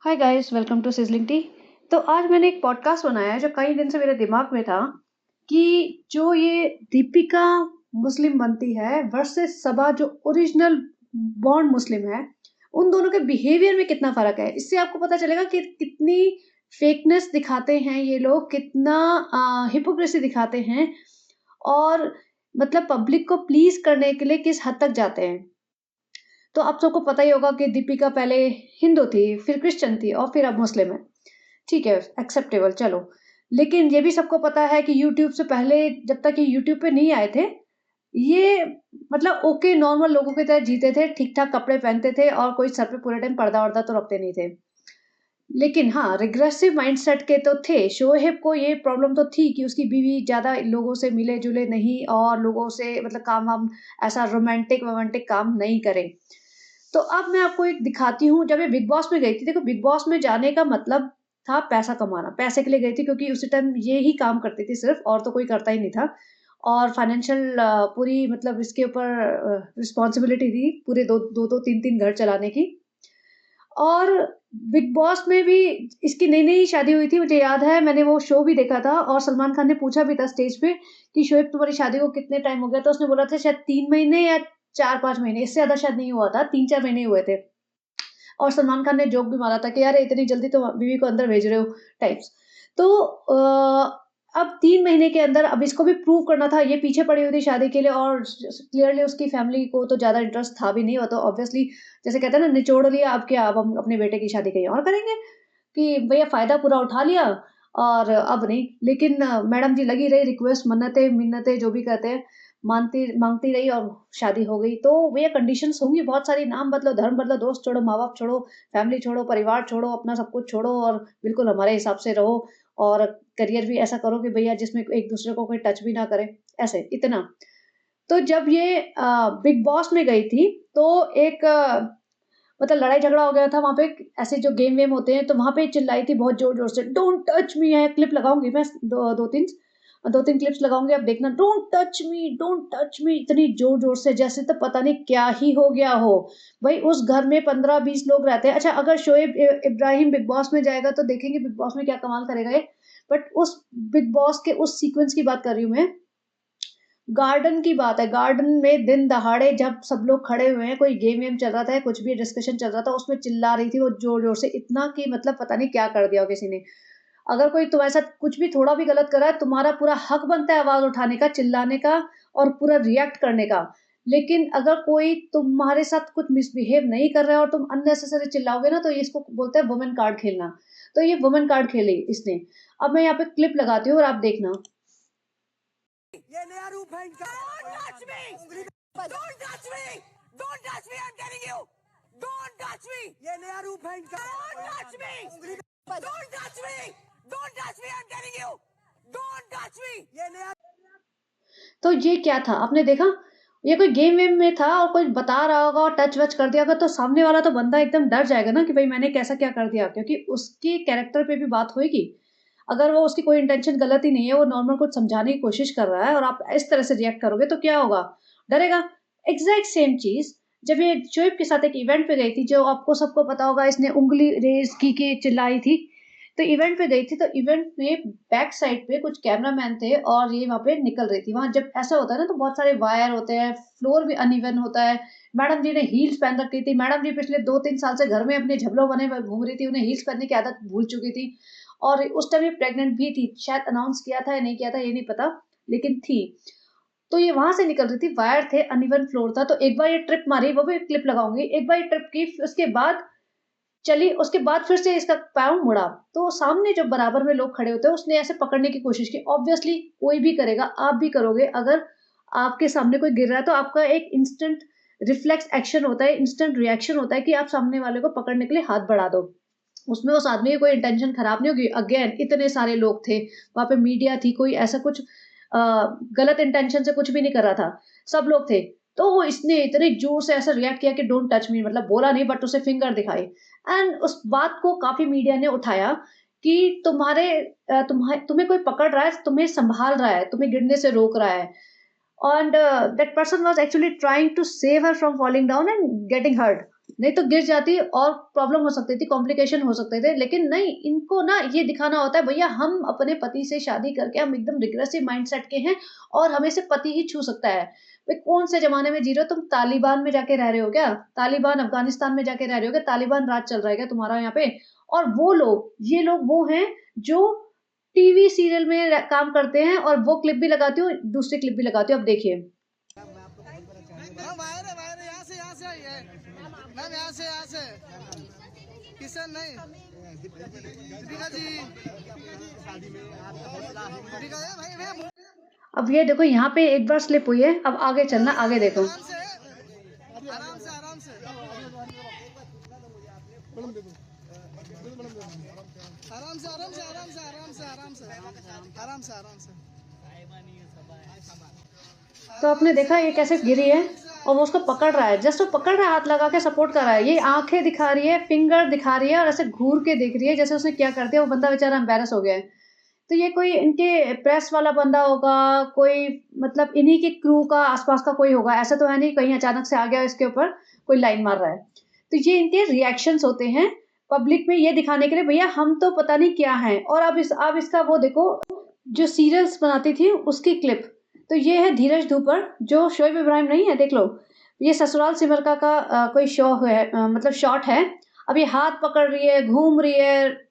Hi guys, welcome to sizzling tea. तो आज मैंने एक पॉडकास्ट बनाया है जो कई दिन से मेरे दिमाग में था कि जो ये दीपिका मुस्लिम बनती है वर्सेस सबा जो ओरिजिनल बॉर्न मुस्लिम है, उन दोनों के बिहेवियर में कितना फर्क है। इससे आपको पता चलेगा कि कितनी फेकनेस दिखाते हैं ये लोग, कितना हिपोक्रेसी दिखाते हैं और मतलब पब्लिक को प्लीज करने के लिए किस हद तक जाते हैं। तो आप सबको पता ही होगा कि दीपिका पहले हिंदू थी, फिर क्रिश्चियन थी और फिर अब मुस्लिम है। ठीक है, एक्सेप्टेबल चलो। लेकिन ये भी सबको पता है कि यूट्यूब से पहले, जब तक ये यूट्यूब पे नहीं आए थे, ये मतलब ओके नॉर्मल लोगों की तरह जीते थे, ठीक-ठाक कपड़े पहनते थे और कोई सर पे पूरे टाइम पर्दा-वर्दा तो रखते नहीं थे। लेकिन हाँ, रिग्रेसिव माइंडसेट के तो थे। शोएब को ये प्रॉब्लम तो थी कि उसकी बीवी ज़्यादा लोगों से मिले-जुले नहीं और लोगों से मतलब काम-वाम ऐसा रोमांटिक-वोमांटिक काम नहीं करे। तो अब मैं आपको एक दिखाती हूँ, जब ये बिग बॉस में गई थी, देखो बिग बॉस में जाने का मतलब था पैसा कमाना, पैसे के लिए गई थी क्योंकि उसी टाइम ये ही काम करती थी सिर्फ़, और तो कोई करता ही नहीं था। और फाइनेंशियल पूरी मतलब इसके ऊपर रिस्पॉन्सिबिलिटी थी पूरे 2-2 3-3 घर चलाने की। और बिग बॉस में भी इसकी नई-नई शादी हुई थी, मुझे याद है मैंने वो शो भी देखा था और सलमान खान ने पूछा भी था स्टेज पे कि शोएब तुम्हारी शादी को कितने टाइम हो गया? तो उसने बोला था शायद 3 महीने या 4-5 महीने, इससे ज़्यादा शायद नहीं हुआ था, 3-4 महीने हुए थे। और सलमान खान ने जोक भी मारा था कि यार इतनी जल्दी तो बीवी को अंदर भेज रहे हो टाइप्स। तो अब 3 महीने के अंदर अब इसको भी प्रूव करना था, ये पीछे पड़ी हुई थी शादी के लिए और क्लियरली उसकी फैमिली को तो ज़्यादा इंटरेस्ट था भी नहीं, वो तो ऑब्वियसली जैसे कहते हैं ना निचोड़ लिया, अब क्या, अब हम अपने बेटे की शादी कहीं और करेंगे कि भैया फ़ायदा पूरा उठा लिया और अब नहीं। लेकिन मैडम जी लगी रही, रिक्वेस्ट, मन्नतें, मिन्नतें जो भी कहते हैं, मानती माँगती रही और शादी हो गई। तो भैया कंडीशंस होंगी बहुत सारी, नाम बदलो, धर्म बदलो, दोस्त छोड़ो, माँ-बाप छोड़ो, फैमिली छोड़ो, परिवार छोड़ो, अपना सब कुछ छोड़ो और बिल्कुल हमारे हिसाब से रहो और करियर भी ऐसा करो कि भैया जिसमें एक-दूसरे को कोई टच भी ना करे, ऐसे, इतना। तो जब ये बिग बॉस में गई थी, तो एक मतलब लड़ाई झगड़ा हो गया था वहाँ पे, ऐसे जो गेम वेम होते हैं, तो वहाँ पे चिल्लाई थी बहुत ज़ोर-ज़ोर से, डोंट टच मी है, क्लिप लगाऊँगी मैं, 2-3 क्लिप्स लगाऊँगी, आप देखना, डोंट टच मी, इतनी ज़ोर-ज़ोर से जैसे तो पता नहीं क्या ही हो गया हो। भई उस घर में 15-20 लोग रहते हैं। अच्छा, अगर शोएब इब्राहिम बिग बॉस में जाएगा तो देखेंगे बिग बॉस में क्या कमाल करेगा ये। बट उस बिग बॉस के उस सीक्वेंस की बात कर रही हूँ मैं, गार्डन की बात है, गार्डन में दिन दहाड़े जब सब लोग खड़े हुए हैं, कोई गेम वेम चल रहा था या कुछ भी डिस्कशन चल रहा था, उसमें चिल्ला रही थी वो ज़ोर-ज़ोर से, इतना कि मतलब पता नहीं क्या कर दिया हो किसी ने। अगर कोई तुम्हारे साथ कुछ भी थोड़ा भी गलत कर रहा है, तुम्हारा पूरा हक बनता है आवाज़ उठाने का, चिल्लाने का और पूरा रिएक्ट करने का। लेकिन अगर कोई तुम्हारे साथ कुछ मिसबिहेव नहीं कर रहा है और तुम अननेसेसरी चिल्लाओगे ना, तो ये इसको बोलते हैं वुमेन कार्ड खेलना। तो ये वुमेन कार्ड खेली इसने। अब मैं यहाँ पे क्लिप लगाती हूँ और आप देखना। ये नया रूप है इनका। Don't touch me! Don't touch me! Don't touch me! I'm telling you! Don't touch me! ये नया रूप है इनका। Don't touch me! Don't touch me! Don't touch me! I'm telling you! Don't touch me! ये नया। तो ये क्या था? आपने देखा? ये कोई गेम वेम में था और कोई बता रहा होगा और टच वच कर दिया होगा, तो सामने वाला तो बंदा एकदम डर जाएगा ना कि भई मैंने कैसा क्या कर दिया? क्योंकि उसके कैरेक्टर पे भी बात होएगी। अगर वो उसकी कोई इंटेंशन गलत ही नहीं है, वो नॉर्मल कुछ समझाने की कोशिश कर रहा है और आप इस तरह से रिएक्ट करोगे तो क्या होगा? डरेगा। एग्ज़ैक्ट सेम चीज़ जब ये शोएब के साथ एक इवेंट पे गई थी, जो आपको सबको पता होगा, इसने उँगली रेज़ की के चिल्लाई थी। तो इवेंट पे गई थी, तो इवेंट में बैक साइड पे कुछ कैमरामैन थे और ये वहाँ पे निकल रही थी। वहाँ जब ऐसा होता है ना तो बहुत सारे वायर होते हैं, फ्लोर भी अनइवन होता है। मैडम जी ने हील्स पहन रखी थी। मैडम जी पिछले 2-3 साल से घर में अपने झबलों बने हुए घूम रही थी, उन्हें हील्स पहनने की आदत भूल चुकी थी और उस टाइम ये प्रेग्नेंट भी थी। शायद अनाउंस किया था या नहीं किया था ये नहीं पता, लेकिन थी। तो ये वहाँ से निकल रही थी, वायर थे, अनइवन फ्लोर था, तो एक बार ये ट्रिप मारी, वो भी क्लिप लगाऊँगी। एक बार ये ट्रिप की, उसके बाद चली, उसके बाद फिर से इसका पाँव मुड़ा, तो सामने जो बराबर में लोग खड़े होते हैं, उसने ऐसे पकड़ने की कोशिश की। ऑब्वियसली कोई भी करेगा, आप भी करोगे। अगर आपके सामने कोई गिर रहा है, तो आपका एक इंस्टेंट रिफ्लेक्स एक्शन होता है, इंस्टेंट रिएक्शन होता है कि आप सामने वाले को पकड़ने के लिए हाथ बढ़ा दो। उसमें उस आदमी की कोई इंटेंशन खराब नहीं होगी। अगेन इतने सारे लोग थे, वहाँ पे मीडिया थी, कोई ऐसा कुछ गलत इंटेंशन से कुछ भी नहीं कर रहा था, सब लोग थे। तो वो इसने इतने ज़ोर से ऐसा रिएक्ट किया कि डोंट टच मी, मतलब बोला नहीं बट उसे फिंगर दिखाई एंड उस बात को काफ़ी मीडिया ने उठाया कि तुम्हें कोई पकड़ रहा है, तुम्हें सँभाल रहा है, तुम्हें गिरने से रोक रहा है and that person was actually trying to save her from falling down and getting hurt. नहीं तो गिर जाती और प्रॉब्लम हो सकती थी, कॉम्प्लिकेशन हो सकते थे। लेकिन नहीं, इनको ना ये दिखाना होता है भैया हम अपने पति से शादी करके हम एकदम रिग्रेसिव माइंडसेट के हैं और हमें सिर्फ पति ही छू सकता है। भाई कौन से ज़माने में जी रहे हो तुम? तालिबान में जाके रह रहे हो क्या? तालिबान अफ़गानिस्तान में जाके रह रहे हो क्या? तालिबान राज चल रहा है क्या तुम्हारा यहाँ पे? और वो लोग, ये लोग वो हैं जो टीवी सीरियल में काम करते हैं और वो क्लिप भी लगाती हूँ, दूसरी क्लिप भी लगाती हूँ। अब देखिए। हाँ वायर है, वायर है, यहाँ से आई है मैम, यहाँ से किशन नहीं, दीपिका जी, दीपिका है भाई भैया। अब ये देखो यहाँ पे एक बार स्लिप हुई है, अब आगे चलना, आगे देखो। आराम से आराम से आराम से आराम से आराम से आराम से आराम से आराम से आराम से आराम से। तो आपने देखा ये कैसे गिरी है और वो उसको पकड़ रहा है, जस्ट वो पकड़ रहा है, हाथ लगा के सपोर्ट कर रहा है। ये आंखें दिखा रही है, फिंगर दिखा रही है और ऐसे घूर के देख रही है जैसे उसने क्या कर दिया। वो बंदा बेचारा एम्बैरस हो गया है। तो ये कोई इनके प्रेस वाला बंदा होगा, कोई मतलब इन्हीं के क्रू का आसपास का कोई होगा। ऐसा तो है नहीं कहीं अचानक से आ गया इसके ऊपर कोई लाइन मार रहा है। तो ये इनके रिएक्शंस होते हैं पब्लिक में ये दिखाने के लिए भैया हम तो पता नहीं क्या है। और अब इसका वो देखो जो सीरियल्स बनाती थी उसकी क्लिप। तो ये है धीरज धूपर जो शोएब इब्राहिम नहीं है, देख लो। ये ससुराल सिमर का कोई शो है, मतलब शॉट है। अब ये हाथ पकड़ रही है, घूम रही है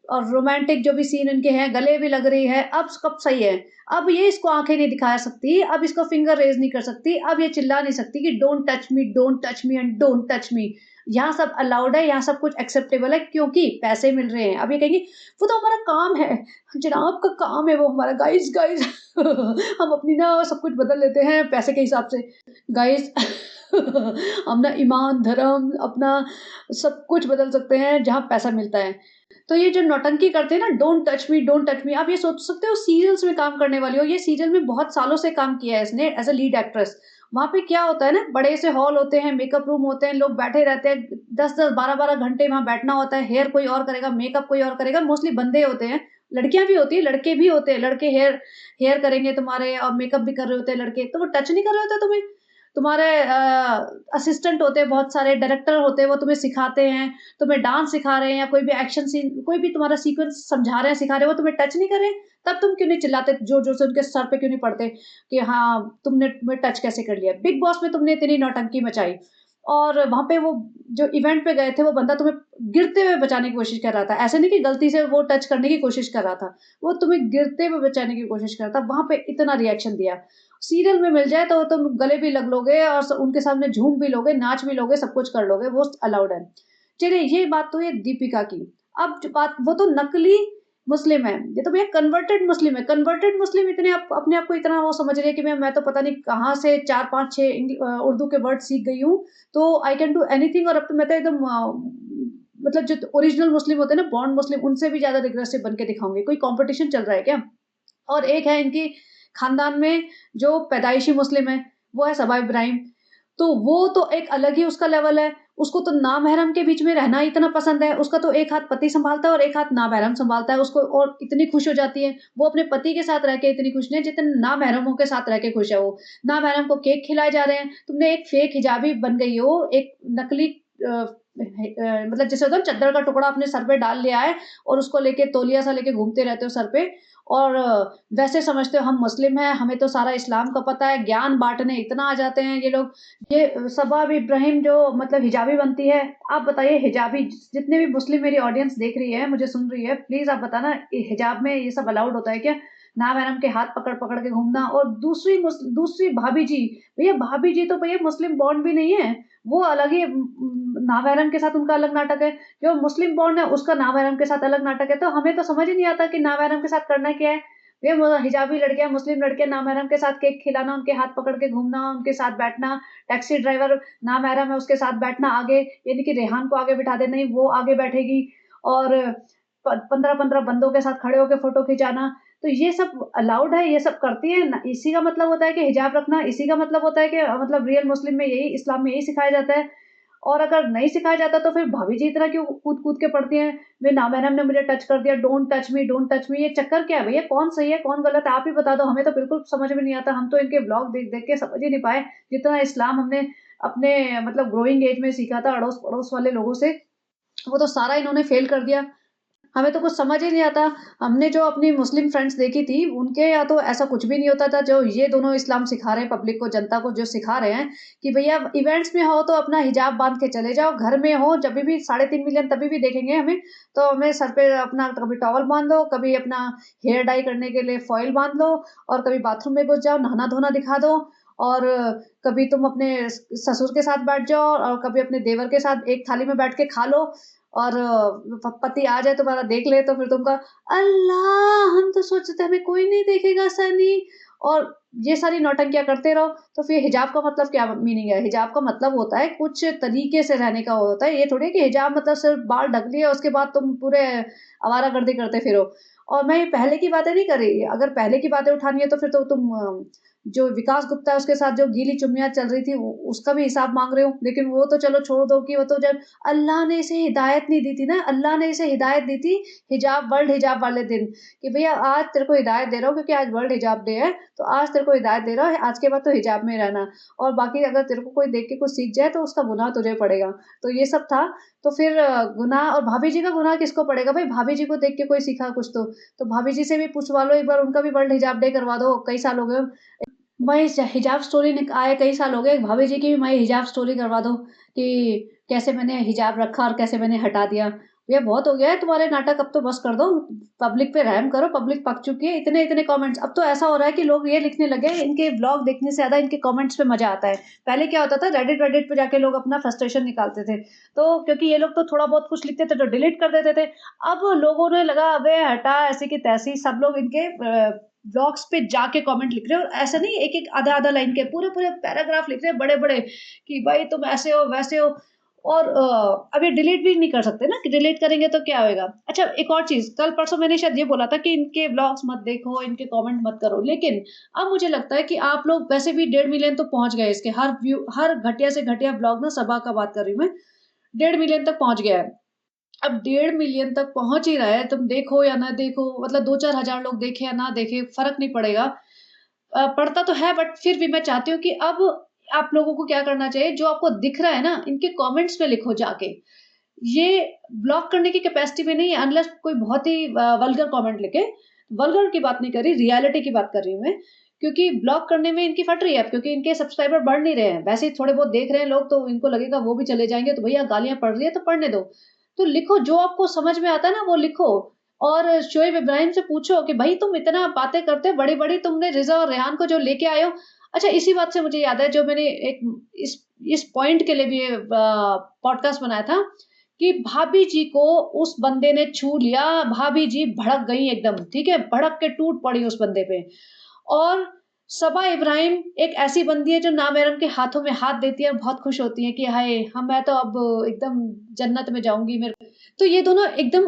और रोमांटिक जो भी सीन इनके हैं, गले भी लग रही है। अब कब सही है? अब ये इसको आंखें नहीं दिखा सकती, अब इसको फिंगर रेज नहीं कर सकती, अब ये चिल्ला नहीं सकती कि don't touch me and don't touch me. यहाँ सब अलाउड है, यहाँ सब कुछ एक्सेप्टेबल है क्योंकि पैसे मिल रहे हैं। अब ये कहेंगी वो तो हमारा काम है, जनाब का काम है वो हमारा। गाइस गाइस हम अपनी ना सब कुछ बदल लेते हैं पैसे के हिसाब से। गाइस हम ना ईमान धर्म अपना सब कुछ बदल सकते हैं जहाँ पैसा मिलता है। तो ये जो नौटंकी करते हैं ना, डोंट टच मी, आप ये सोच सकते हो सीरियल्स में काम करने वाली हो। ये सीरियल में बहुत सालों से काम किया है इसने एज अ लीड एक्ट्रेस। वहाँ पे क्या होता है ना, बड़े से हॉल होते हैं, मेकअप रूम होते हैं, लोग बैठे रहते हैं 10-10 12-12 घंटे वहाँ बैठना होता है। हेयर कोई और करेगा, मेकअप कोई और करेगा, मोस्टली बंदे होते हैं। लड़कियां भी होती है, लड़के भी होते हैं। लड़के हेयर हेयर करेंगे तुम्हारे और मेकअप भी कर रहे होते हैं लड़के, तो वो टच नहीं कर रहे होते तुम्हें। तुम्हारे असिस्टेंट होते हैं, बहुत सारे डायरेक्टर होते हैं, वो तुम्हें सिखाते हैं, तुम्हें डांस सिखा रहे हैं या कोई भी एक्शन सीन, कोई भी तुम्हारा सीक्वेंस समझा रहे हैं, सिखा रहे हैं, वो तुम्हें टच नहीं कर रहे। तब तुम क्यों नहीं चिल्लाते, जोर जोर से उनके सर पे क्यों नहीं पड़ते कि हाँ तुमने तुम्हें टच कैसे कर लिया? बिग बॉस में तुमने इतनी नौटंकी मचाई और वहां पे वो जो इवेंट पे गए थे वो बंदा तुम्हें गिरते हुए बचाने की कोशिश कर रहा था। ऐसे नहीं कि गलती से वो टच करने की कोशिश कर रहा था, वो तुम्हें गिरते हुए बचाने की कोशिश कर रहा था। वहां पे इतना रिएक्शन दिया। सीरियल में मिल जाए तो तुम गले भी लग लोगे और उनके सामने झूम भी लोगे, नाच भी लोगे, सब कुछ कर लोगे, वो अलाउड है। चलिए ये बात तो है दीपिका की। अब जो बात, वो तो नकली मुस्लिम है, ये तो भैया कन्वर्टेड मुस्लिम है। कन्वर्टेड मुस्लिम इतने अपने आप को इतना वो समझ रही है कि मैं तो पता नहीं कहाँ से 4 5 6 उर्दू के वर्ड सीख गई हूँ, तो आई कैन डू एनीथिंग। और अब तो मैं तो एकदम मतलब जो ओरिजिनल मुस्लिम होते हैं ना, बॉर्न मुस्लिम, उनसे भी ज्यादा रिग्रेसिव बन के दिखाऊंगी। कोई कंपटीशन चल रहा है क्या? और एक है इनकी खानदान में जो पैदाइशी मुस्लिम है, वो है सबा इब्राहिम। तो वो तो एक अलग ही उसका लेवल है। उसको तो नामहरम के बीच में रहना इतना पसंद है। उसका तो एक हाथ पति संभालता है और एक हाथ नामहरम संभालता है उसको, और इतनी खुश हो जाती है वो अपने पति के साथ रह के इतनी खुश नहीं है जितने नामहरमों के साथ रह के खुश है वो। नामहरम को केक खिलाए जा रहे हैं, तुमने एक फेक हिजाबी बन गई हो, एक नकली मतलब जैसे होता है चद्दर का टुकड़ा अपने सर पे डाल लिया है और उसको लेके तौलिया सा लेके घूमते रहते हो सर पे। और वैसे समझते हो हम मुस्लिम हैं, हमें तो सारा इस्लाम का पता है, ज्ञान बांटने इतना आ जाते हैं ये लोग। ये सबा इब्राहिम जो मतलब हिजाबी बनती है, आप बताइए हिजाबी जितने भी मुस्लिम मेरी ऑडियंस देख रही है, मुझे सुन रही है, प्लीज आप बताना हिजाब में ये सब अलाउड होता है क्या? नामहरम के हाथ पकड़ पकड़ के घूमना। और दूसरी भाभी जी, भैया भाभी जी तो भैया मुस्लिम बॉन्ड भी नहीं है, वो अलग ही नामहरम के साथ उनका अलग नाटक है। जो मुस्लिम बॉन्ड है उसका नामहरम के साथ अलग नाटक है। तो हमें तो समझ ही नहीं आता कि नामहरम के साथ करना क्या है। ये हिजाबी लड़कियां, मुस्लिम लड़कियां नामहरम के साथ केक खिलाना, उनके हाथ पकड़ के घूमना, उनके साथ बैठना, टैक्सी ड्राइवर नामहरम है उसके साथ बैठना आगे, यानी कि रेहान को आगे बिठा दे, नहीं वो आगे बैठेगी। और 15-15 बंदों के साथ खड़े होकर फोटो खिंचाना, तो ये सब अलाउड है, ये सब करती है ना। इसी का मतलब होता है कि हिजाब रखना, इसी का मतलब होता है कि मतलब रियल मुस्लिम में यही, इस्लाम में यही सिखाया जाता है। और अगर नहीं सिखाया जाता तो फिर भाभी जी इतना क्यों कूद कूद के पड़ती हैं? वे नामहरम ने मुझे टच कर दिया, डोंट टच मी, ये चक्कर क्या है भैया? कौन सही है कौन गलत है आप ही बता दो, हमें तो बिल्कुल समझ में नहीं आता। हम तो इनके ब्लॉग देख देख के समझ ही नहीं पाए जितना इस्लाम हमने अपने मतलब ग्रोइंग एज में सीखा था अड़ोस पड़ोस वाले लोगों से, वो तो सारा इन्होंने फेल कर दिया। हमें तो कुछ समझ ही नहीं आता। हमने जो अपनी मुस्लिम फ्रेंड्स देखी थी, उनके यहाँ तो ऐसा कुछ भी नहीं होता था, जो ये दोनों इस्लाम सिखा रहे हैं पब्लिक को, जनता को जो सिखा रहे हैं कि भैया इवेंट्स में हो तो अपना हिजाब बांध के चले जाओ, घर में हो जब भी 3.5 मिलियन तभी भी देखेंगे हमें, तो हमें सर पे अपना कभी टॉवल बांध लो, कभी अपना हेयर डाई करने के लिए फॉइल बांध लो, और कभी बाथरूम में घुस जाओ, नहाना धोना दिखा दो, और कभी तुम अपने ससुर के साथ बैठ जाओ और कभी अपने देवर के साथ एक थाली में बैठ के खा लो, और पति आ जाए तुम्हारा देख ले तो फिर तुम कहा अल्लाह हम तो सोचते थे हमें कोई नहीं देखेगा सनी, और ये सारी नौटंकियां करते रहो। तो फिर हिजाब का मतलब क्या मीनिंग है? हिजाब का मतलब होता है कुछ तरीके से रहने का होता है। ये थोड़ी है कि हिजाब मतलब सिर्फ बाल ढक लिए उसके बाद तुम पूरे आवारागर्दी करते फिरो। और मैं पहले की बातें नहीं कर रही, अगर पहले की बातें उठानी है तो फिर तो तुम जो विकास गुप्ता है उसके साथ जो गीली चुम्मियां चल रही थी उसका भी हिसाब मांग रहे हो। लेकिन वो तो चलो छोड़ दो कि वो तो जब अल्लाह ने इसे हिदायत नहीं दी थी ना, अल्लाह ने इसे हिदायत दी थी हिजाब, वर्ल्ड हिजाब वाले दिन, कि भैया आज तेरे को हिदायत दे रहा हूँ क्योंकि आज वर्ल्ड हिजाब डे है, तो आज तेरे को हिदायत दे रहा है, आज के बाद तो हिजाब में रहना, और बाकी अगर तेरे को कोई देख के कुछ सीख जाए तो उसका गुनाह तुझे पड़ेगा। तो ये सब था। तो फिर गुनाह, और भाभी जी का गुनाह किसको पड़ेगा भाई? भाभी जी को देख के कोई सीखा कुछ तो भाभी जी से भी पूछवा लो एक बार, उनका भी वर्ल्ड हिजाब डे करवा दो। कई साल हो गए मैं हिजाब स्टोरी आए, कई साल हो गए, भाभी जी की भी मैं हिजाब स्टोरी करवा दो कि कैसे मैंने हिजाब रखा और कैसे मैंने हटा दिया। भैया बहुत हो गया है तुम्हारे नाटक, अब तो बस कर दो, पब्लिक पे रहम करो, पब्लिक पक चुकी है। इतने इतने कमेंट्स, अब तो ऐसा हो रहा है कि लोग ये लिखने लगे इनके व्लॉग देखने से ज्यादा इनके कमेंट्स पे मजा आता है। पहले क्या होता था, रेडिट वेडिट पे जाके लोग अपना फ्रस्ट्रेशन निकालते थे, तो क्योंकि ये लोग तो थोड़ा बहुत कुछ लिखते थे तो डिलीट कर देते थे। अब लोगों ने लगा अबे हटा ऐसी की तैसी, सब लोग इनके ब्लॉग्स पे जाके कमेंट लिख रहे हैं, और ऐसा नहीं एक एक आधा आधा लाइन के पूरे पूरे पैराग्राफ लिख रहे हैं बड़े बड़े कि भाई तुम ऐसे हो वैसे हो। और अब ये डिलीट भी नहीं कर सकते ना, कि डिलीट करेंगे तो क्या होएगा। अच्छा एक और चीज, कल परसों मैंने शायद ये बोला था कि इनके ब्लॉग्स मत देखो, इनके कमेंट मत करो, लेकिन अब मुझे लगता है कि आप लोग वैसे भी 1.5 मिलियन तो पहुंच गए इसके, हर व्यू, हर घटिया से घटिया ब्लॉग ना, सभा का बात कर रही हूँ मैं, 1.5 मिलियन तक पहुंच गया है। अब 1.5 मिलियन तक पहुंच ही रहा है, तुम देखो या ना देखो, मतलब 2-4 हजार लोग देखे या ना देखे फर्क नहीं पड़ेगा। पड़ता तो है, बट फिर भी मैं चाहती हूँ कि अब आप लोगों को क्या करना चाहिए, जो आपको दिख रहा है ना इनके कमेंट्स में लिखो जाके। ये ब्लॉक करने की कैपेसिटी में नहीं है, अनलेस कोई बहुत ही वल्गर कमेंट लिखे। वल्गर की बात नहीं कर रही, रियलिटी की बात कर रही हूँ मैं, क्योंकि ब्लॉक करने में इनकी फट रही है अब, क्योंकि इनके सब्सक्राइबर बढ़ नहीं रहे हैं, वैसे ही थोड़े बहुत देख रहे हैं लोग तो इनको लगेगा वो भी चले जाएंगे, तो भैया गालियां पड़ रही है तो पढ़ने दो। तो लिखो जो आपको समझ में आता है ना वो लिखो, और शोएब इब्राहिम से पूछो कि भाई तुम इतना बातें करते बड़ी बड़ी, तुमने रिजा और रेहान को जो लेके आए हो। अच्छा इसी बात से मुझे याद है, जो मैंने एक इस इस पॉइंट के लिए भी पॉडकास्ट बनाया था कि भाभी जी को उस बंदे ने छू लिया, भाभी जी भड़क गई एकदम, ठीक है, भड़क के टूट पड़ी उस बंदे पे। और सबा इब्राहिम एक ऐसी बंदी है जो नामहरम के हाथों में हाथ देती है और बहुत खुश होती है कि हाय हम, मैं तो अब एकदम जन्नत में जाऊंगी मेरे। तो ये दोनों एकदम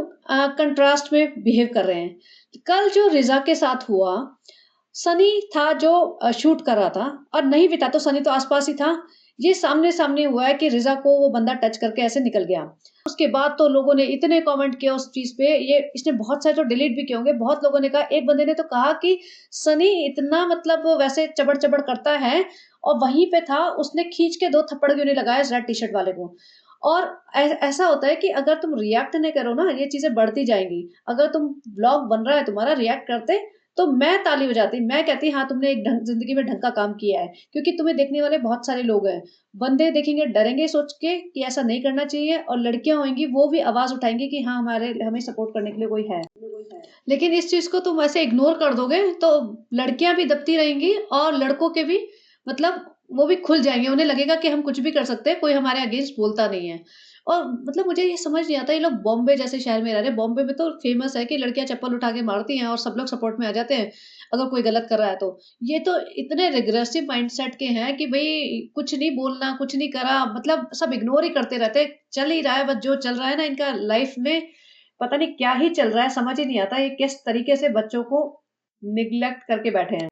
कंट्रास्ट में बिहेव कर रहे हैं। कल जो रिजा के साथ हुआ, सनी था जो शूट कर रहा था, और नहीं भी था तो सनी तो आसपास ही था। ये सामने सामने हुआ है कि रिजा को वो बंदा टच करके ऐसे निकल गया। उसके बाद तो लोगों ने इतने कमेंट किए उस चीज पे, ये इसने बहुत सारे तो डिलीट भी किए होंगे। बहुत लोगों ने कहा, एक बंदे ने तो कहा कि सनी इतना मतलब वैसे चबड़ चबड़ करता है, और वहीं पे था उसने खींच के 2 थप्पड़ क्यों नहीं लगाया रेड टी शर्ट वाले को। और ऐसा होता है कि अगर तुम रिएक्ट नहीं करो ना, ये चीजें बढ़ती जाएंगी। अगर तुम ब्लॉग बन रहा है तुम्हारा, रिएक्ट करते तो मैं ताली बजाती, मैं कहती हाँ तुमने एक जिंदगी में ढंग का काम किया है, क्योंकि तुम्हें देखने वाले बहुत सारे लोग हैं। बंदे देखेंगे डरेंगे सोच के कि ऐसा नहीं करना चाहिए, और लड़कियां होंगी वो भी आवाज उठाएंगी कि हाँ हमें सपोर्ट करने के लिए कोई है। लेकिन इस चीज को तुम ऐसे इग्नोर कर दोगे तो लड़कियां भी दबती रहेंगी, और लड़कों के भी मतलब वो भी खुल जाएंगे, उन्हें लगेगा कि हम कुछ भी कर सकते हैं, कोई हमारे अगेंस्ट बोलता नहीं है। और मतलब मुझे ये समझ नहीं आता, ये लोग बॉम्बे जैसे शहर में रह रहे हैं, बॉम्बे में तो फेमस है कि लड़कियां चप्पल उठा के मारती हैं और सब लोग सपोर्ट में आ जाते हैं अगर कोई गलत कर रहा है तो। ये तो इतने रिग्रेसिव माइंडसेट के हैं कि भाई कुछ नहीं बोलना, कुछ नहीं करा, मतलब सब इग्नोर ही करते रहते हैं। चल ही रहा है बस जो चल रहा है ना इनका लाइफ में, पता नहीं क्या ही चल रहा है, समझ ही नहीं आता ये किस तरीके से बच्चों को निग्लेक्ट करके बैठे हैं।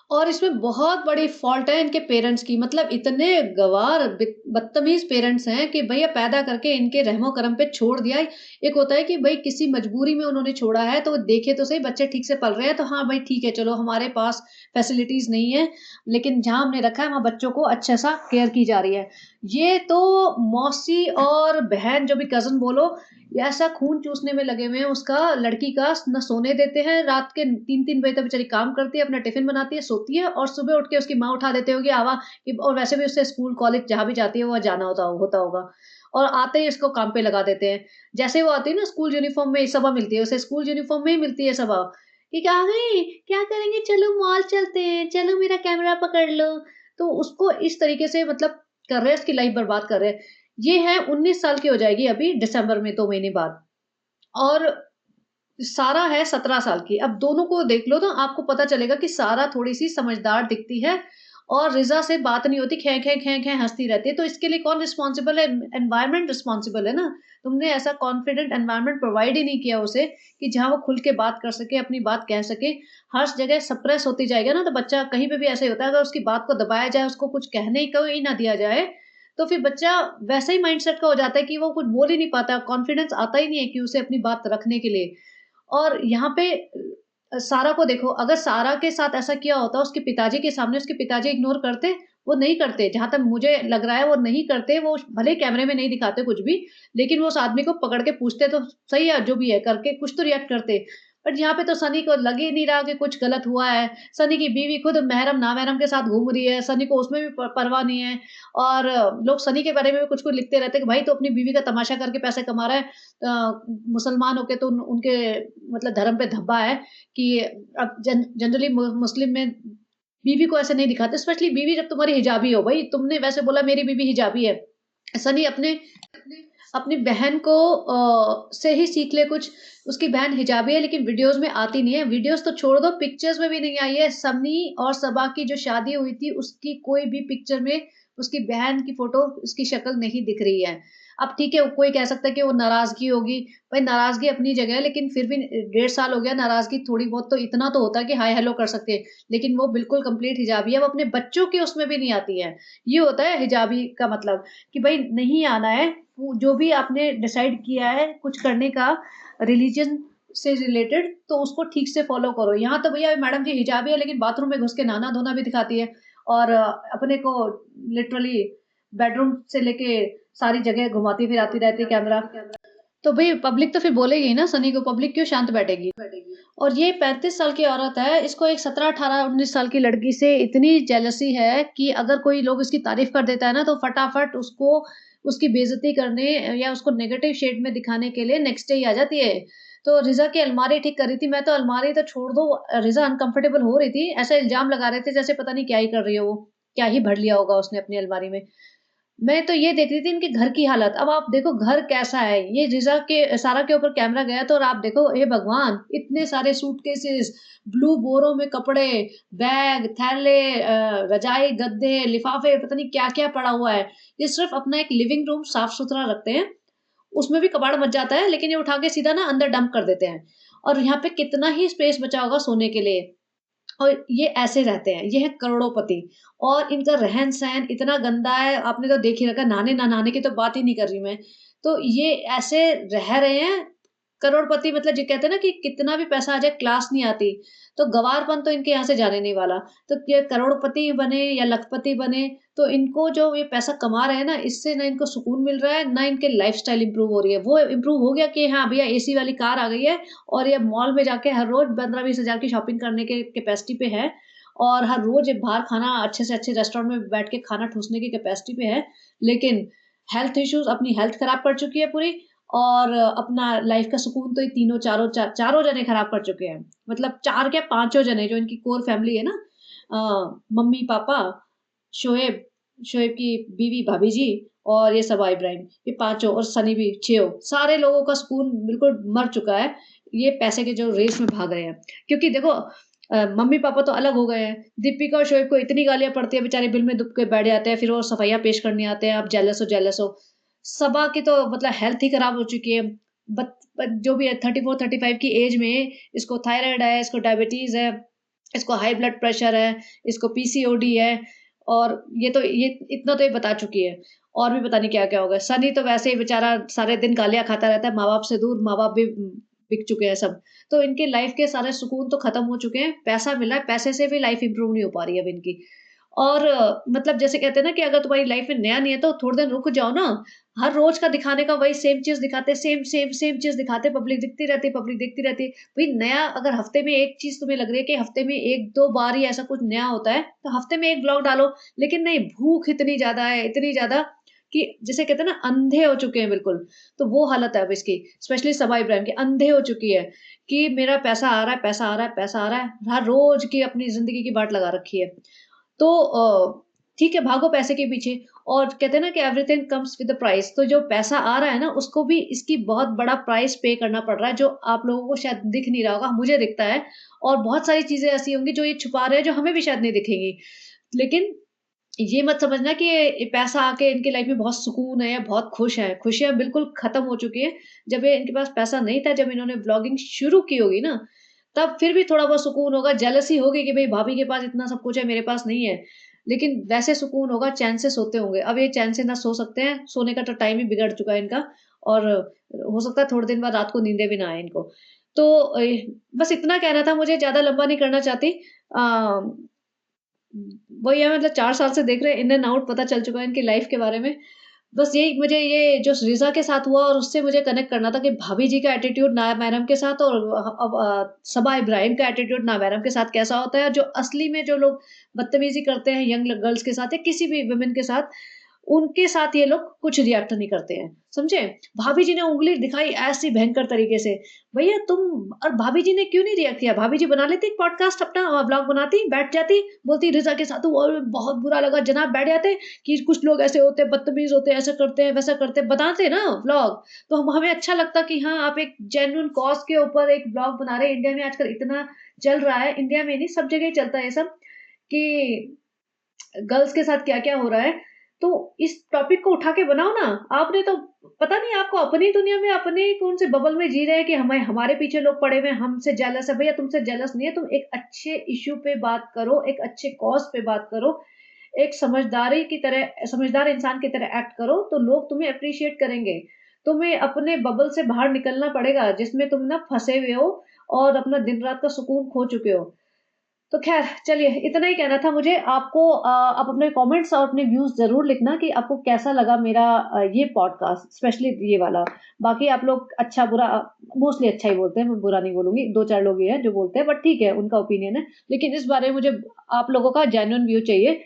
और इसमें बहुत बड़ी फ़ॉल्ट है इनके पेरेंट्स की, मतलब इतने गँवार बदतमीज़ पेरेंट्स हैं कि भैया पैदा करके इनके रहमो-करम पे छोड़ दिया। एक होता है कि भई किसी मजबूरी में उन्होंने छोड़ा है, तो वो देखे तो सही बच्चे ठीक से पल रहे हैं, तो हाँ भाई ठीक है, चलो हमारे पास फैसिलिटीज़ नहीं है, लेकिन जहाँ हमने रखा है वहाँ बच्चों को अच्छा-सा केयर की जा रही है। ये तो मौसी और बहन जो भी कज़न बोलो, ये ऐसा खून चूसने में लगे हुए हैं उसका, लड़की का ना सोने देते हैं, रात के 3-3 बजे तक बेचारी काम करती है, अपना टिफ़िन बनाती है, सोती है और सुबह उठ के उसकी माँ उठा देते होगी आवा कि, और वैसे भी उससे स्कूल, कॉलेज जहाँ भी जाती है वहाँ जाना होता होगा और आते ही इसको काम पे लगा देते हैं। जैसे वो आती है ना स्कूल यूनिफ़ॉर्म में सबा मिलती है, उसे स्कूल यूनिफ़ॉर्म में ही मिलती है सबा, कि "आ गई? क्या करेंगे? चलो मॉल चलते हैं, चलो मेरा कैमरा पकड़ लो।" तो उसको इस तरीके से मतलब कर रहे हैं, उसकी लाइफ़ बर्बाद कर रहे हैं। ये है 19 साल की हो जाएगी अभी दिसंबर में 2 महीने बाद। और सारा है 17 साल की। अब दोनों को देख लो तो आपको पता चलेगा कि सारा थोड़ी-सी समझदार दिखती है और रिज़ा से बात नहीं होती, खें, खें, खें, खें हँसती रहती है। तो इसके लिए कौन रिस्पॉन्सिबल है? एनवायरनमेंट रिस्पॉन्सिबल है ना। तुमने ऐसा कॉन्फिडेंट एनवायरनमेंट प्रोवाइड ही नहीं किया उसे कि जहाँ वो खुल के बात कर सके, अपनी बात कह सके। हर जगह सप्रेस होती जाएगा ना तो बच्चा कहीं पे भी ऐसा ही होता है, अगर उसकी बात को दबाया जाए, उसको कुछ कहने को ही ना दिया जाए, तो फिर बच्चा वैसे ही माइंडसेट का हो जाता है कि वो कुछ बोल ही नहीं पाता, कॉन्फिडेंस आता ही नहीं है कि उसे अपनी बात रखने के लिए। और यहाँ पे सारा को देखो, अगर सारा के साथ ऐसा किया होता उसके पिताजी के सामने, उसके पिताजी इग्नोर करते? वो नहीं करते, जहाँ तक मुझे लग रहा है वो नहीं करते, वो भले ही कैमरे में नहीं दिखाते कुछ भी, लेकिन वो उस आदमी को पकड़ के पूछते तो सही है, जो भी है करके कुछ तो रिएक्ट करते। बट यहाँ पे तो सनी को लग ही नहीं रहा कि कुछ गलत हुआ है। सनी की बीवी खुद महरम-नामहरम के साथ घूम रही है, सनी को उसमें भी परवाह नहीं है और लोग सनी के बारे में भी कुछ-कुछ लिखते रहते हैं कि भाई तो अपनी बीवी का तमाशा करके पैसे कमा रहा है। मुसलमान होके तो उनके मतलब धर्म पे धब्बा है कि अब जनरली मुस्लिम में बीवी को ऐसे नहीं दिखाते, स्पेशली बीवी जब तुम्हारी हिजाबी हो। भाई तुमने वैसे बोला मेरी बीवी हिजाबी है, सनी अपने अपनी बहन को से ही सीख ले कुछ। उसकी बहन हिजाबी है लेकिन वीडियोस में आती नहीं है, वीडियोस तो छोड़ दो, पिक्चर्स में भी नहीं आई है। सनी और सबा की जो शादी हुई थी उसकी कोई भी पिक्चर में उसकी बहन की फोटो, उसकी शक्ल नहीं दिख रही है। अब ठीक है, कोई कह सकता है कि वो नाराज़गी होगी, भाई नाराज़गी अपनी जगह है, लेकिन फिर भी 1.5 साल हो गया, नाराज़गी थोड़ी बहुत तो इतना तो होता है कि हाय हेलो कर सकते हैं, लेकिन वो बिल्कुल कंप्लीट हिजाबी है, वो अपने बच्चों की उसमें भी नहीं आती है। ये होता है हिजाबी का मतलब कि भाई नहीं आना है, वो जो भी आपने डिसाइड किया है कुछ करने का रिलीजन से रिलेटेड, तो उसको ठीक से फॉलो करो। यहाँ तो भैया मैडम जी हिजाबी है लेकिन बाथरूम में घुस के नहाना-धोना भी दिखाती है और अपने को लिटरली बेडरूम से लेके सारी जगह घुमाती फिराती रहती है कैमरा। तो भई पब्लिक तो फिर बोलेगी ही ना सनी को, पब्लिक क्यों शांत बैठेगी? और ये 35 साल की औरत है, इसको एक 17, 18, 19 साल की लड़की से इतनी जेलसी है कि अगर कोई लोग इसकी तारीफ़ कर देता है ना, तो फटाफट उसको उसकी बेइज़्ज़ती करने या उसको नेगेटिव शेड में दिखाने के लिए नेक्स्ट डे ही आ जाती है। तो रिज़ा की अलमारी ठीक कर रही थी, मैं तो अलमारी तो छोड़ दो, रिज़ा अनकम्फ़र्टेबल हो रही थी, ऐसा इल्ज़ाम लगा रहे थे जैसे पता नहीं क्या ही कर रही है वो, क्या ही भर लिया होगा उसने अपनी अलमारी में। मैं तो ये देख रही थी इनके घर की हालत। अब आप देखो घर कैसा है, ये रिज़ा के सारा के ऊपर कैमरा गया तो और आप देखो हे भगवान! इतने सारे सूटकेसेस, ब्लू बोरों में कपड़े, बैग, थैले, रज़ाई, गद्दे, लिफ़ाफ़े, पता नहीं क्या-क्या पड़ा हुआ है। ये सिर्फ़ अपना एक लिविंग रूम साफ़-सुथरा रखते हैं, उसमें भी कबाड़ मच जाता है, लेकिन ये उठा के सीधा ना अंदर डंप कर देते हैं। और यहाँ पे कितना ही स्पेस बचा होगा सोने के लिए। और ये ऐसे रहते हैं, ये हैं करोड़पति और इनका रहन-सहन इतना गंदा है, आपने तो देख ही रखा है, नहाने ना नहाने की तो बात ही नहीं कर रही मैं। तो ये ऐसे रह रहे हैं, करोड़पति मतलब ये कहते हैं ना कि कितना भी पैसा आ जाए क्लास नहीं आती, तो गँवारपन तो इनके यहाँ से जाने नहीं वाला। तो ये करोड़पति बने या लखपति बने, तो इनको जो ये पैसा कमा रहे हैं ना, इससे ना इनको सुकून मिल रहा है, ना इनके लाइफ़स्टाइल इम्प्रूव हो रही है। वो इम्प्रूव हो गया कि हाँ, भैया एसी वाली कार आ गई है और ये मॉल में जाके हर रोज़ 15-20 हज़ार की शॉपिंग करने के कैपेसिटी पे है और हर रोज़ ये बाहर खाना अच्छे से अच्छे रेस्टोरेंट में बैठ के खाना ठूँसने की कैपेसिटी पे है। लेकिन हेल्थ इश्यूज़ अपनी हेल्थ खराब कर चुकी है पूरी और अपना लाइफ़ का सुकून तो ये तीनों चारों जने खराब कर चुके हैं। मतलब 4 क्या पाँचों जने जो इनकी कोर फैमिली है ना, मम्मी-पापा, शोएब, शोएब की बीवी भाभी जी और ये सबा इब्राहिम, ये पाँचों और सनी भी 6 सारे लोगों का सुकून बिल्कुल मर चुका है। ये पैसे के जो रेस में भाग रहे हैं। क्योंकि देखो मम्मी-पापा तो अलग हो गए हैं। दीपिका और शोएब को इतनी गालियाँ पड़ती है, बेचारे बिल में दुब के बैठ जाते हैं, फिर वो सफाइयाँ पेश करने आते हैं, आप जेलस हो। सबा की तो मतलब हेल्थ ही खराब हो चुकी है। बत जो भी है 34-35 की एज में इसको थायराइड है, इसको डायबिटीज़ है। इसको हाई ब्लड प्रेशर है, इसको पीसीओडी है और ये इतना तो ये बता चुकी है। और भी पता नहीं क्या-क्या होगा। सनी तो वैसे ही बेचारा सारे दिन गालियाँ खाता रहता है, माँ-बाप से दूर, माँ-बाप भी बिक चुके हैं सब। तो इनकी लाइफ़ के सारे सुकून तो खत्म हो चुके हैं, पैसा मिला है, पैसे से भी लाइफ़ इम्प्रूव नहीं हो पा रही है अब इनकी। और मतलब जैसे कहते हैं ना कि अगर तुम्हारी लाइफ़ में नया नहीं है तो थोड़ी देर रुक जाओ ना। हर रोज़ का दिखाने का वही सेम चीज़ दिखाते हैं, सेम चीज़ दिखाते हैं, पब्लिक देखती रहती है। भई नया अगर हफ्ते में एक चीज़ तुम्हें लग रही है कि हफ्ते में 1-2 बार ही ऐसा कुछ नया होता है, तो हफ्ते में 1 व्लॉग डालो। लेकिन नहीं, भूख इतनी ज़्यादा है, इतनी ज़्यादा कि जिसे कहते हैं ना अंधे हो चुके हैं बिल्कुल। तो वो हालत है अब इसकी, स्पेशली सबा इब्राहिम की, अंधे हो चुकी है कि मेरा पैसा आ रहा है, पैसा आ रहा है, पैसा आ रहा है। हर रोज़ की अपनी ज़िंदगी की बाट लगा रखी है। तो ठीक है, भागो पैसे के पीछे और कहते हैं ना कि everything comes with a price. तो जो पैसा आ रहा है ना, उसको भी इसकी बहुत बड़ा प्राइस पे करना पड़ रहा है, जो आप लोगों को शायद दिख नहीं रहा होगा, मुझे दिखता है। और बहुत सारी चीज़ें ऐसी होंगी जो ये छुपा रहे हैं, जो हमें भी शायद नहीं दिखेंगी। लेकिन ये मत समझना कि ये पैसा आके इनकी लाइफ में बहुत सुकून है या बहुत खुश हैं। खुशियाँ बिल्कुल खत्म हो चुकी हैं। जब ये इनके पास पैसा नहीं था, जब इन्होंने व्लॉगिंग शुरू की होगी ना, तब फिर भी थोड़ा बहुत सुकून होगा, जेलसी होगी कि भई भाभी के पास इतना सब कुछ है, मेरे पास नहीं है। लेकिन वैसे सुकून होगा, चैन से सोते होंगे। अब ये चैन से ना सो सकते हैं, सोने का तो टाइम ही बिगड़ चुका है इनका और हो सकता है थोड़े दिन बाद रात को नींदें भी ना आए इनको। तो बस इतना कहना था मुझे, ज़्यादा लंबा नहीं करना चाहती। वही है, मतलब 4 साल से देख रहे हैं, इन एंड आउट पता चल चुका है इनकी लाइफ़ के बारे में। बस यही मुझे ये जो रिज़ा के साथ हुआ और उससे मुझे कनेक्ट करना था कि भाभी जी का एटीट्यूड नाया महरम के साथ और सबा इब्राहिम का एटीट्यूड नाया महरम के साथ कैसा होता है, और जो असली में जो लोग बदतमीज़ी करते हैं यंग ल गर्ल्स के साथ या किसी भी वुमेन के साथ, उनके साथ ये लोग कुछ रिएक्ट नहीं करते हैं, समझे? भाभी जी ने उँगली दिखाई ऐसी भयंकर तरीके से, भैया तुम, और भाभी जी ने क्यों नहीं रिएक्ट किया? भाभी जी बना लेती एक पॉडकास्ट अपना, व्लॉग बनाती, बैठ जाती, बोलती रिज़ा के साथ हुआ और बहुत बुरा लगा, जनाब बैठ जाते कि कुछ लोग ऐसे होते हैं, बदतमीज़ होते हैं, ऐसा करते हैं, वैसा करते हैं, बताते ना व्लॉग। तो हमें अच्छा लगता कि हाँ, आप एक जेन्युइन कॉज़ के ऊपर एक व्लॉग बना रहे हैं। इंडिया में आजकल इतना चल रहा है, इंडिया में नहीं सब जगह ही चलता है ये सब, कि गर्ल्स के साथ क्या-क्या हो रहा है। तो इस टॉपिक को उठा के बनाओ ना। आपने तो पता नहीं, आपको अपनी दुनिया में, अपने कौन से बबल में जी रहे हैं कि हमारे पीछे लोग पड़े हुए हैं, हमसे जेलस है। भैया तुमसे जेलस नहीं है, तुम एक अच्छे इश्यू पे बात करो, एक अच्छे कॉज़ पे बात करो, एक समझदार इंसान की तरह एक्ट करो, तो लोग तुम्हें एप्रिशिएट करेंगे। तुम्हें अपने बबल से बाहर निकलना पड़ेगा, जिसमें तुम ना फँसे हुए हो और अपना दिन-रात का सुकून खो चुके हो। तो ख़ैर चलिए, इतना ही कहना था मुझे। आपको आप अपने कमेंट्स और अपने व्यूज़ ज़रूर लिखना कि आपको कैसा लगा मेरा ये पॉडकास्ट, स्पेशली ये वाला। बाकी आप लोग अच्छा-बुरा मोस्टली अच्छा ही बोलते हैं, मैं बुरा नहीं बोलूँगी, 2-4 लोग ही हैं जो बोलते हैं, बट ठीक है, उनका ओपिनियन है। लेकिन इस बारे में मुझे आप लोगों का जेन्युइन व्यू चाहिए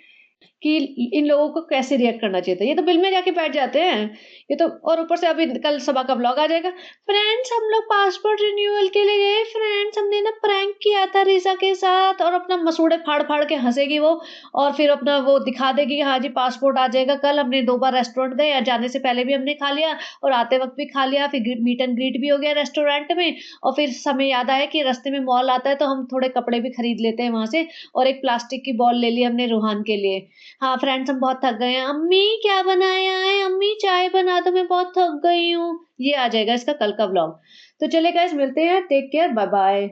कि इन लोगों को कैसे रिएक्ट करना चाहिए था। ये तो बिल में जाके बैठ जाते हैं। ये तो, और ऊपर से अभी कल सबा का व्लॉग आ जाएगा। फ्रेंड्स हम लोग पासपोर्ट रिन्यूअल के लिए गए, फ्रेंड्स हमने ना प्रैंक किया था रिज़ा के साथ, और अपना मसूड़े फाड़-फाड़ के हँसेगी वो और फिर अपना वो दिखा देगी कि हाँ जी पासपोर्ट आ जाएगा कल। हमने 2 बार रेस्टोरेंट गए, जाने से पहले भी हमने खा लिया और आते वक़्त भी खा लिया, फिर मीट एंड ग्रीट भी हो गया रेस्टोरेंट में, और फिर हमें याद आया कि रास्ते में मॉल आता है तो हम थोड़े कपड़े भी खरीद लेते हैं वहाँ से, और एक प्लास्टिक की बॉल ले ली हमने रूहान के लिए। हाँ, फ्रेंड्स हम बहुत थक गए हैं। अम्मी क्या बनाया है? अम्मी चाय बना दो, मैं बहुत थक गई हूँ। ये आ जाएगा इसका कल का व्लॉग। तो चलिए गाइस, मिलते हैं। Take care, bye bye.